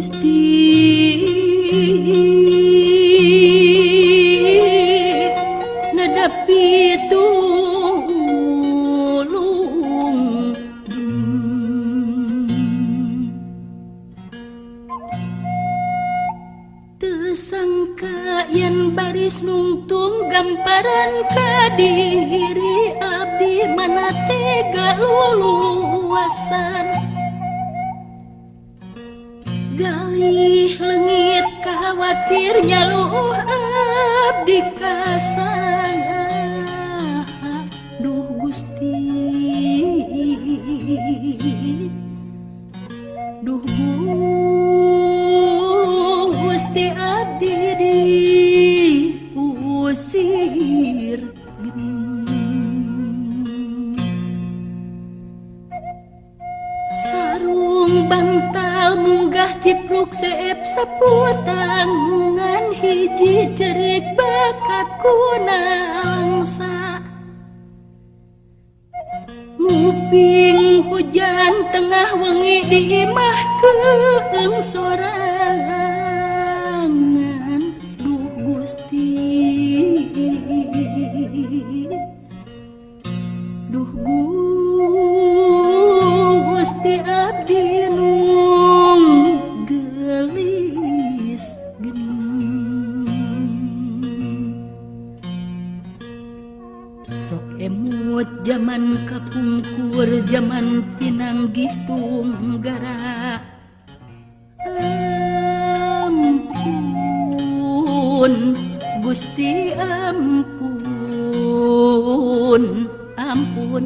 Gusti nedapi tulung teu sangka yen baris nungtung gamparan ka diri abdi mana tega luluasan galih leungit khawatir nyaluh abdi kasana duh Gusti duh Gusti abdi diusir sarung bantal munggah cipruk seep saputangan hiji cerik bakat kunangsa nguping hujan tengah wengi di imah keung sorangan duh Gusti duh Gusti abdi nung gelis sok emut zaman kapungkur zaman pinanggih tunggara ampun Gusti ampun ampun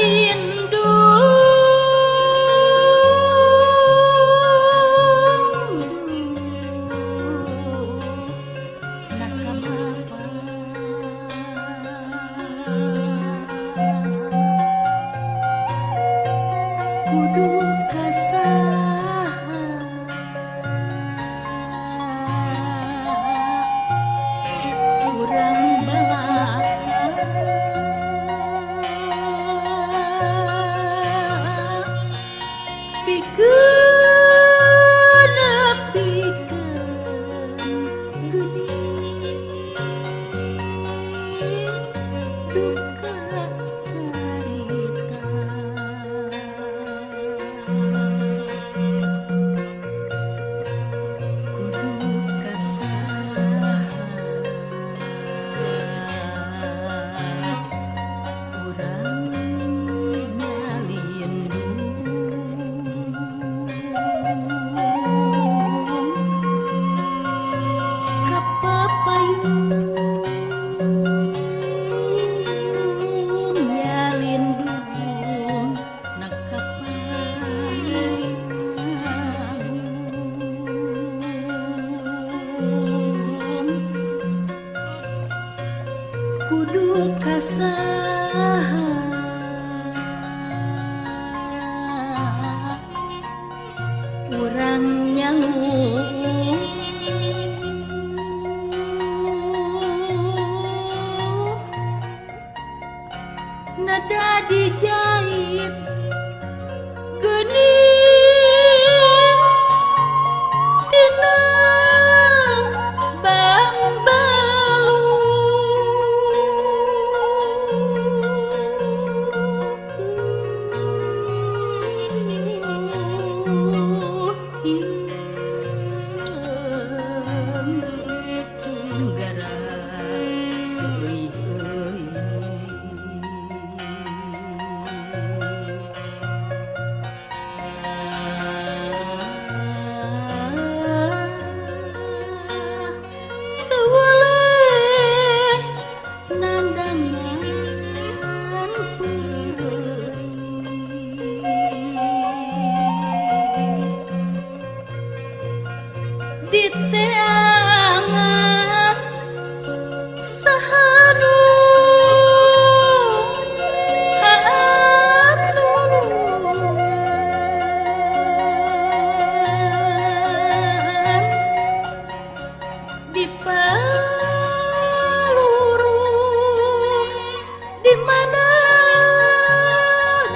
indung kasaha urang nyangu nada dijahit geuning tina bang balu tunggara euy di teangan sahanu haaturan di paluru di mana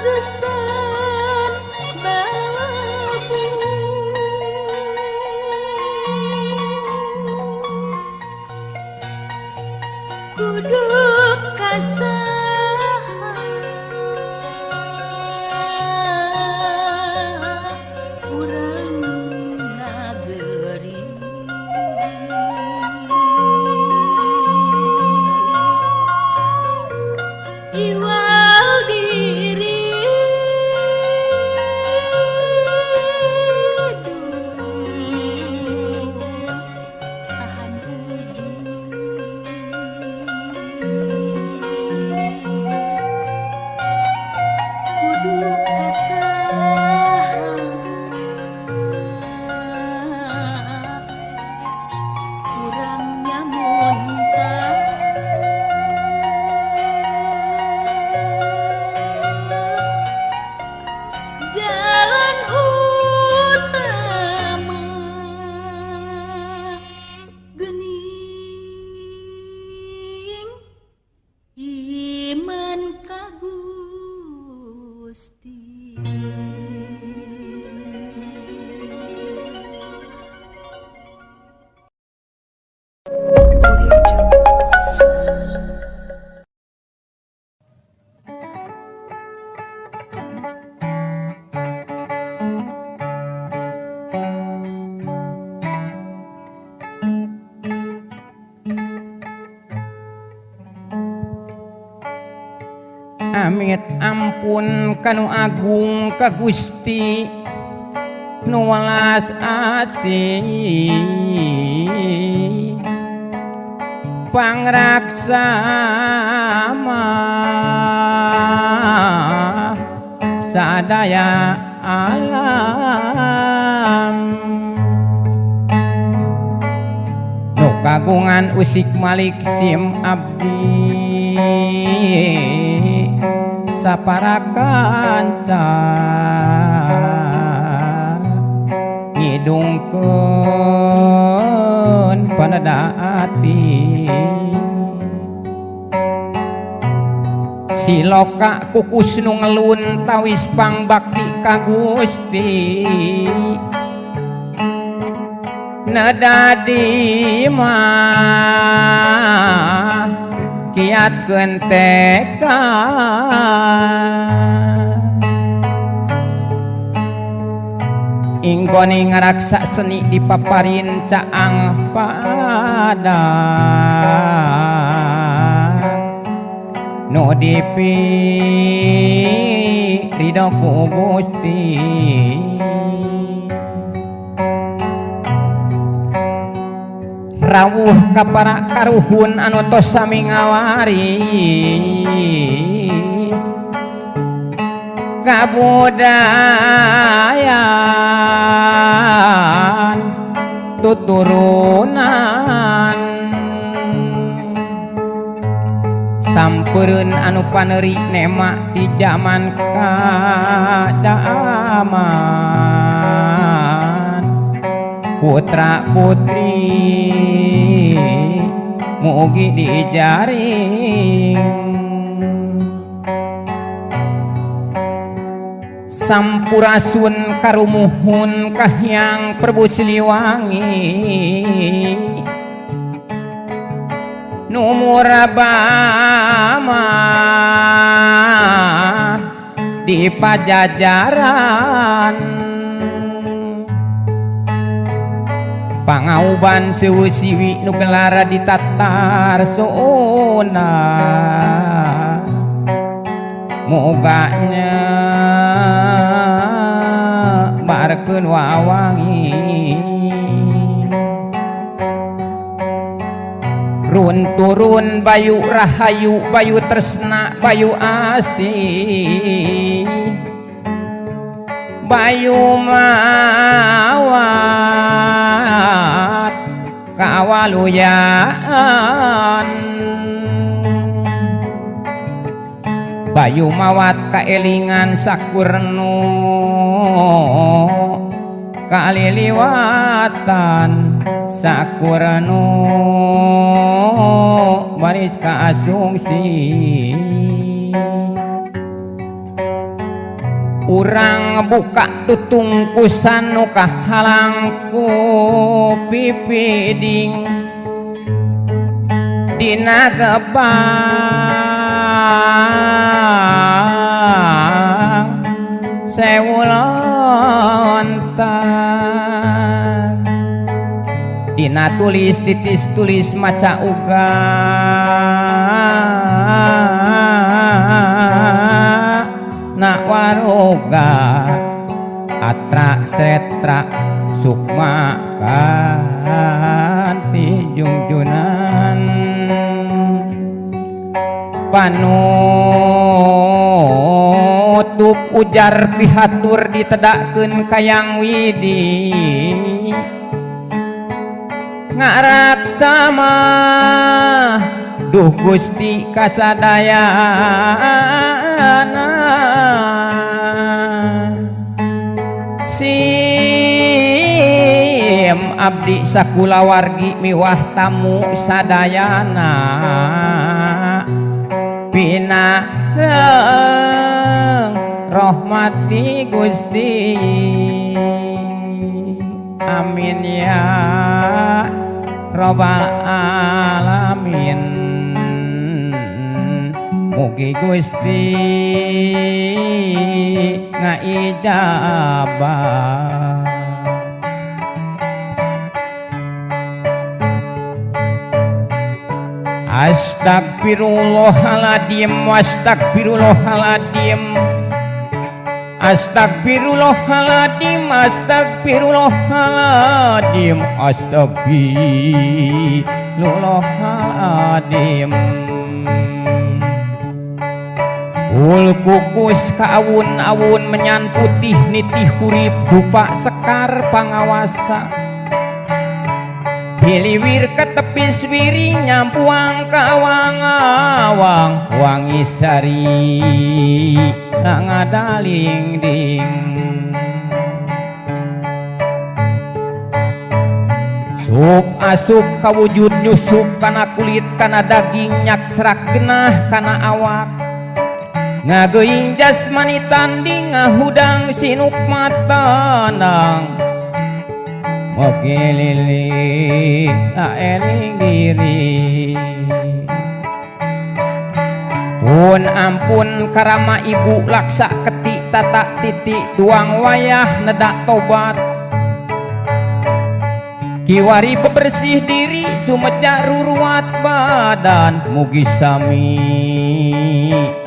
gesan babu kudu kasaha urang ngaberi iwal diri tahan uji kudu kasaha urang nyamun jalan utama geuning iman ka Gusti. Amit ampun kanu agung ka Gusti nu welas asih pangraksa mah sadaya alam nu kagungan usik malik sim abdi saparakanca ngidungkeun panadaati siloka kukus nu ngelun tawis pangbakti ka Gusti nadadi mah kiatkeun teka inggoni ngaraksa seni di paparin caang pada nu dipiridho ku Gusti rawuh ka para karuhun anu tos sami ngawaris kabudayan tuturunan sampereun anu paneri nema ti zaman kadaman putra putri mugi dijaring sampurasun karumuhun kahyang Prabu Siliwangi numurabama di Pajajaran pangauban seusiwi nu gelara ditatar soona moganya barkeun wawangi run turun bayu rahayu bayu tresna bayu asih bayu mawat kawaluyan bayu mawat kaelingan sakurno kaliliwatan sakurno baris kaasungsi urang buka tutungkusan nu kahalang ku pipiding dina gebang sewu lontar dina tulis titis tulis maca uga nak waroga atra setra sukma kanti jungjunan panutup ujar pihatur ditedakkeun kayang widi ngaraksama duh Gusti kasadayana sim abdi sakulawargi miwah tamu sadayana pina rahmati Gusti amin ya Rabbal alamin mugi Gusti ngaijabah astagfirullahaladzim astagfirullahaladzim astagfirullahaladzim astagfirullahaladzim astagfirullahaladzim ul kukus kaawun-awun menyan putih nitih hurip rupa sekar pangawasa hiliwir ke tepis wiri nyampuang kawang-awang wangi sari ngadaling ding sup asup kawujud nyusup kana kulit kana daging nyak serak genah kana awak ngageuing jasmani tanding ngahudang sinuk matanang oke lili eling diri pun ampun karama ibu laksa ketik tata titik tuang wayah nedak tobat kiwari bebersih diri sumejak ruruat badan mugi sami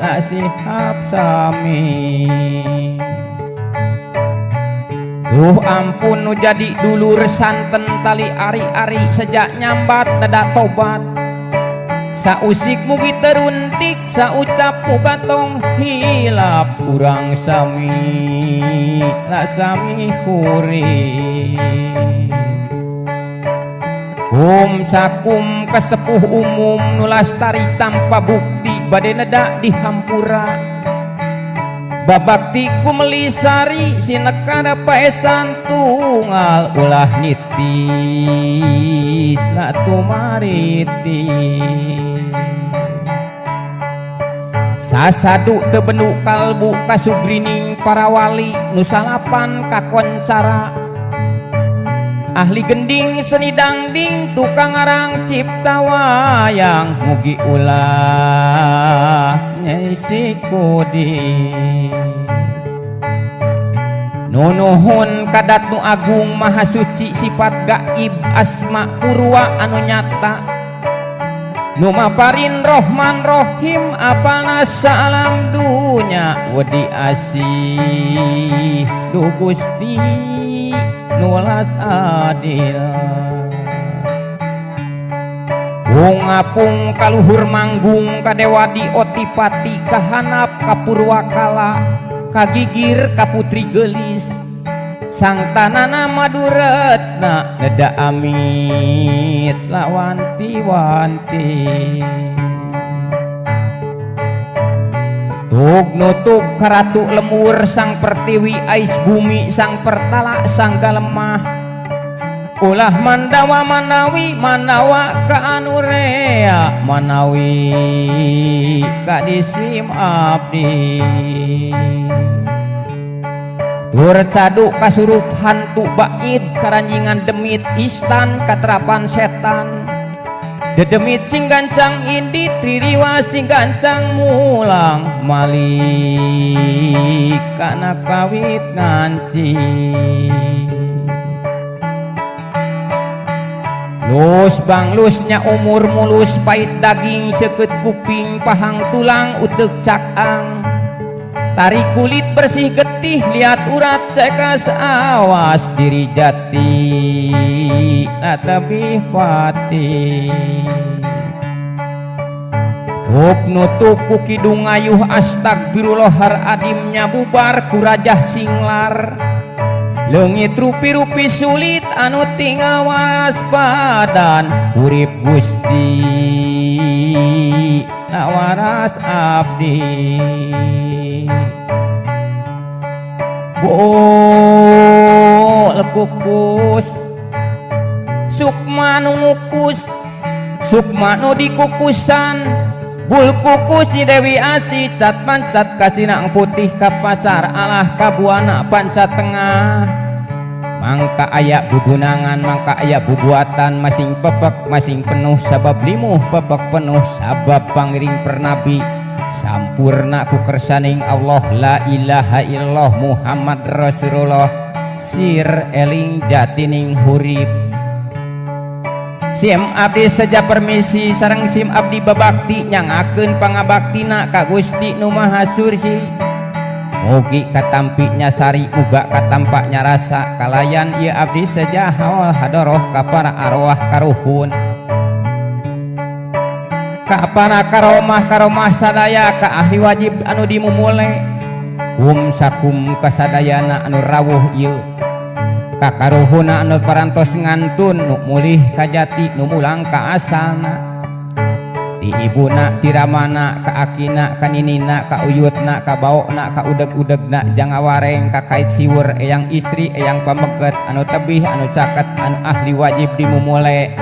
asihab sami duh ampun nu jadi dulur santen tali ari-ari sejak nyambat nedak tobat sausik mugi teruntik saucap muga tong hilap urang sami la sami huri sakum kesepuh umum nulastari tanpa bukti bade neda dihampura babakti ku melisari sinekana paesan tunggal ulah nitis na tumariti sasadu tebenuk kalbu kasugrining para wali nusalapan kakoncara ahli gending seni dangding tukang arang cipta wayang mugi ulah nyai sikudi nunuhun kadat nu agung maha suci sifat gaib asma purwa anu nyata nu maparin rohman rohim apana salam dunya wedi asih du Gusti nulas adil ngapung kaluhur manggung kadewadi otipati kahanap kapurwakala kagigir kaputri gelis sang tanana maduretna neda amit lawanti-wanti tug nutup karatu lemur sang pertiwi ais bumi sang pertala sang galemah ulah mandawa manawi manawa ka anurea manawi ka disim abdi tur cadu kasurup hantu bait karanjingan demit istan katrapan setan dedemit sing gancang indi tririwa sing gancang mulang malik kana kawit nganci lus banglusnya umur mulus pait daging seket kuping pahang tulang utek cakang tarik kulit bersih getih lihat urat cekas awas diri jati natabih pati tuk nutuk ku kidung ayuh astagfirullahar adimnya bubar ku rajah singlar leungit rupi-rupi sulit anu tinggal waspadan urip Gusti nawaras abdi kukus sukma nu ngukus sukma nu dikukusan bul kukus di Dewi Asi cat pancat kasinang putih ka pasar alah kabuana pancat tengah mangka aya bugunangan mangka aya bubuatan masing pepek masing penuh sabab limuh pepek penuh sabab pangiring pernabi sampurna ku kersaning Allah la ilaha illallah Muhammad Rasulullah sir eling jatining hurip sim abdi saja permisi sareng sim abdi babakti nyangakeun pangabaktina ka Gusti nu Maha Surji mugi katampiknya sari uga katampaknya rasa kalayan ieu abdi saja hawal hadoroh ka para arwah karuhun ka para karomah sadaya ka ahli wajib anu dimumule sakum kasadayana anu rawuh ieu ka karuhuna anu parantos ngantun nu mulih ka jati nu mulang ka asalna ti ibuna ti ramana ka akina ka ninina ka uyutna ka baokna ka udeg-udegna jang awareng ka kait siwur eyang istri eyang pameget anu tebih anu caket anu ahli wajib dimumule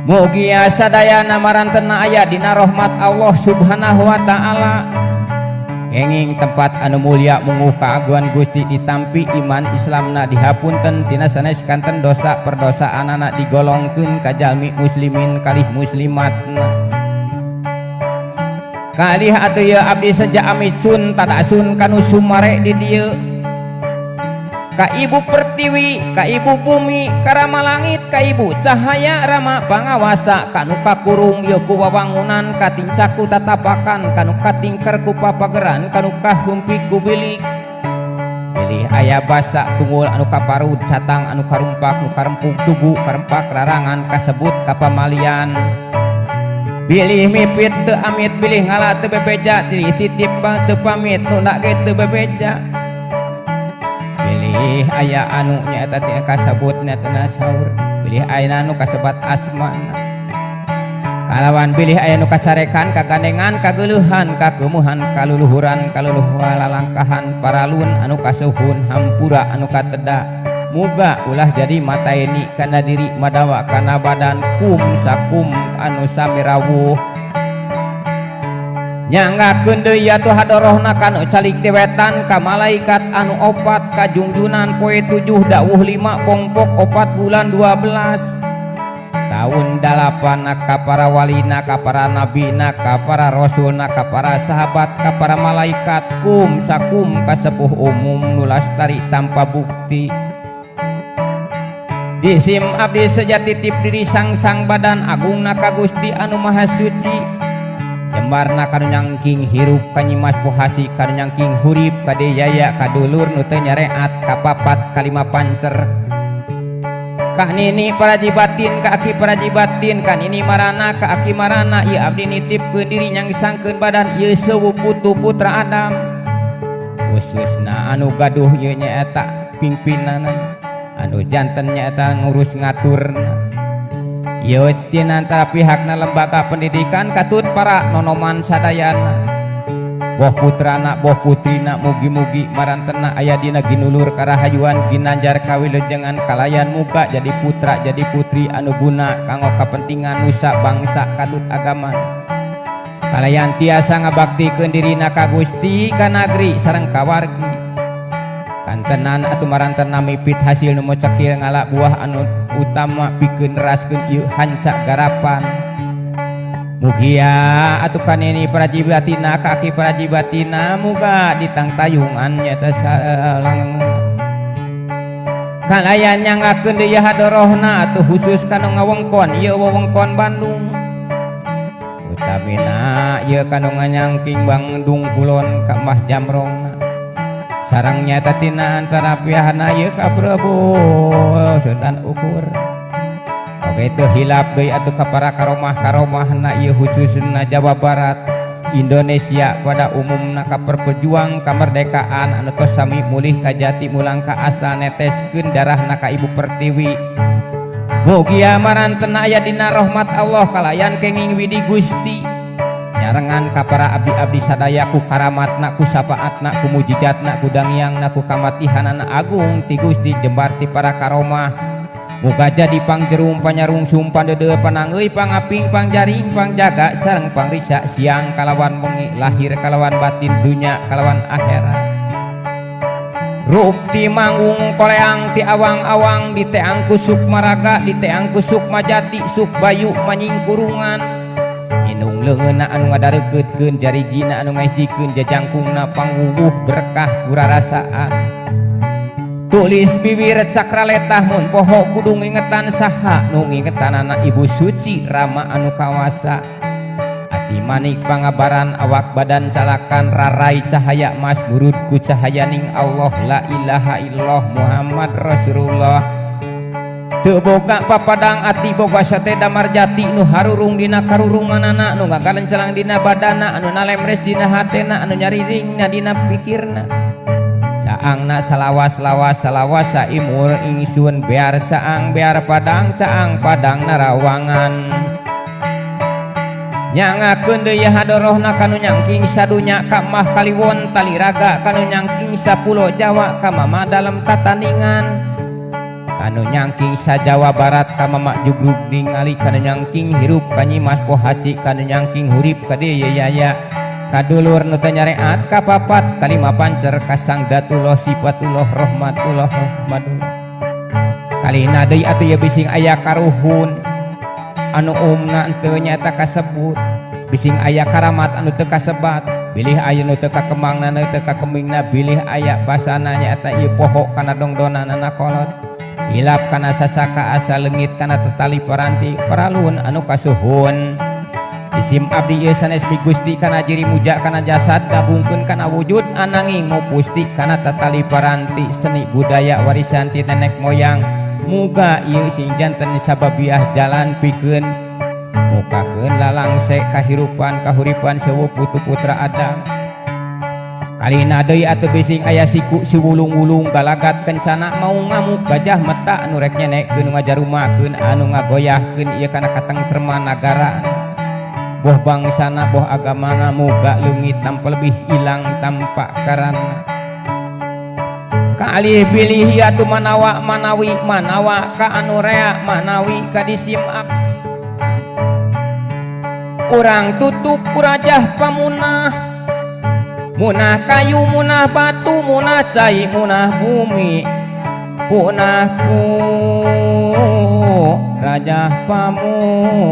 mugi sadayana marantena aya dina rahmat Allah Subhanahu wa taala kenging tempat anu mulia munguh kaaguan Gusti ditampi iman Islamna dihapunten tina sanes kanten dosa perdosaanana digolongkeun ka jalmi muslimin kalih muslimatna kalih atuh ieu abdi saja amitsun tadasun kanu sumare di dieu ka ibu pertiwi ka ibu bumi ka rama langit ka ibu cahaya rama pangawasa kanu kakurung ieu ku wawangunan katincaku tatapakan kanu katingker ku papageran kanu kahumpi ku bilik pilih aya basa tunggul anu kaparut catang anu karumpak nu karempuk tugu karempak rarangan kasebut kapamalian pilih mipit teu amit pilih ngala teu bebeja pilih titip teu pamit nu ndak ge teu bebeja pilih aya anu nyaeta tina kasebutna teu saur pilih aya anu kasebat asmana kalawan bilih aya nu kacarekan kagandengan kageuluhan kakemuhan kaluluhuran kaluluhur lalangkahan paralun anu kasuhun hampura anu kateda muga ulah jadi mataeni kana diri madawa kana badan kum sakum anu sami rawuh nyanggakeun deui atuh hadorohna kanu calik dewetan ka malaikat anu opat ka junjunan poe 7 dawuh 5 pongpok 4 bulan 12 tahun 8 ka para walina ka para nabina ka para rasulna ka para sahabat ka para malaikat kum sakum ka sepuh umum nu lastari tanpa bukti disim abdi sejati titip diri sang badan agungna ka Gusti anu maha suci jembarna kanu nyangking hirup ka nyimas pohasi kanu nyangking hurip ka deyaya ka dulur nu teu nyareat ka papat kalima pancer ka nini parajibatin ka aki parajibatin ka nini marana ka aki marana ieu abdi nitipkeun diri nyangsangkeun badan ieu seueuh putu putra Adam khususna anu gaduh ieu nyaeta pimpinanna anu janten nyaeta ngurus ngaturna ieu tina antara pihakna lembaga pendidikan katut para nonoman sadayana boh putrana boh putrina mugi-mugi marantena aya dina ginulur karahayuan ginanjar kawilujengan kalayan muga jadi putra jadi putri anu guna kanggo kapentingan nusa bangsa katut agama kalayan tiasa ngabaktikeun dirina ka Gusti ka nagri sareng kawargi kantenan atuh marantena mipit hasil nu mocekil ngala buah anu utama pikeun neraskeun ieu hancak garapan mugia atuh kanini prajibatina kaki prajibatina muga ditangtayungan nyata salang kalayan nyangakeun deui hadorohna atuh khusus kanu ngawengkon ieu wewengkon Bandung utamina ieu kanu nganyangking Bandung Kulon ka Mbah Jamrongna sareng nyata tina antara pihakna ieu ka Prabu Sunan Ukur oke itu hilap deui atuh ka para karomah-karomahna ieu khususna Jawa Barat Indonesia pada umumna ka perpejuang kamerdekaan anu tos sami mulih ka jati mulang ka asal neteskeun darahna ka Ibu Pertiwi mugia marantena aya dina rahmat Allah kalayan kenging widi Gusti nyarengan ka para abdi-abdi sadaya ku karamatna ku syafaatna ku mujizatna ku dangyangna ku kamatihanana agung ti Gusti jembar ti para karomah muga jadi pangjerum panyarung sumpan dede panangeuy pangaping pangjaring pangjaga sareng pangriksa siang kalawan wengi lahir kalawan batin dunya kalawan akhirat rukti manggung koleang ti awang-awang di teang kusuk maraga di teang kusuk majati suk bayu manying kurungan inung leungeunna anu ngadareukeutkeun jarijina anu ngahijikeun jajangkungna pangwuwuh berkah kurarasaan tulis bibir sakraletah mun poho kudu ngingetan saha nu ngingetanana Ibu Suci Rama anu kawasa ati manik pangabaran awak badan calakan rarai cahaya mas burud ku cahayaning Allah la ilaha illallah Muhammad Rasulullah teu boga papadang ati boga sate damar jati nu harurung dina karurunganana nu ngagalencelang dina badana anu nalemres dina hatena anu nyariringna dina pikirna caangna salawas-lawas salawasa imur ingsun bear caang bear padang caang padang narawangan nyangakeun deui hadorohna kanu nyangking sadunya ka mah kaliwon tali raga kanu nyangking sapulo Jawa ka mama dalam tataningan kanu nyangking sa Jawa Barat ka mama jugrug ningali kanu nyangking hirup ka nyimas pohaci kanu nyangking hurip ka deui yaya kadulur nu teu nyareat ka papat kalima pancer kasangdatullah sifatullah rahmatullah rahmatullah kalina deui atuh ye bising aya karuhun anu umna teu nyata kasebut bising aya karamat anu teu kasebat bilih aya nu teu kakemangna nu teu kakemingna bilih aya basana nyata ieu poho kana dongdonana kolot hilap kana sasaka asa leungit kana tetali paranti paralun anu kasuhun isim abdi ieu sanes mi Gusti kana jiri muja kana jasad gabungkeun kana wujud ananging mupusti kana tatali paranti seni budaya warisan ti nenek moyang muga ieu sing janten sababiah jalan pikeun mukakeun lalangse kahirupan kahuripan seueuh putu putra Adam kalina deui atuh bising aya siku siwulung-wulung galagat kencana mau ngamuk gajah meta anu rek nyenekeun ngajarumakeun anu ngagoyahkeun ieu kana katengtreman nagara boh bangsana boh agamana muga leungit tanpa lebih hilang tanpa karana kalih bilih ya tu manawa manawi manawa ka anu rea manawi ka disimak urang tutup kurajah pamunah munah kayu munah batu munah cai munah bumi punahku rajah pamunah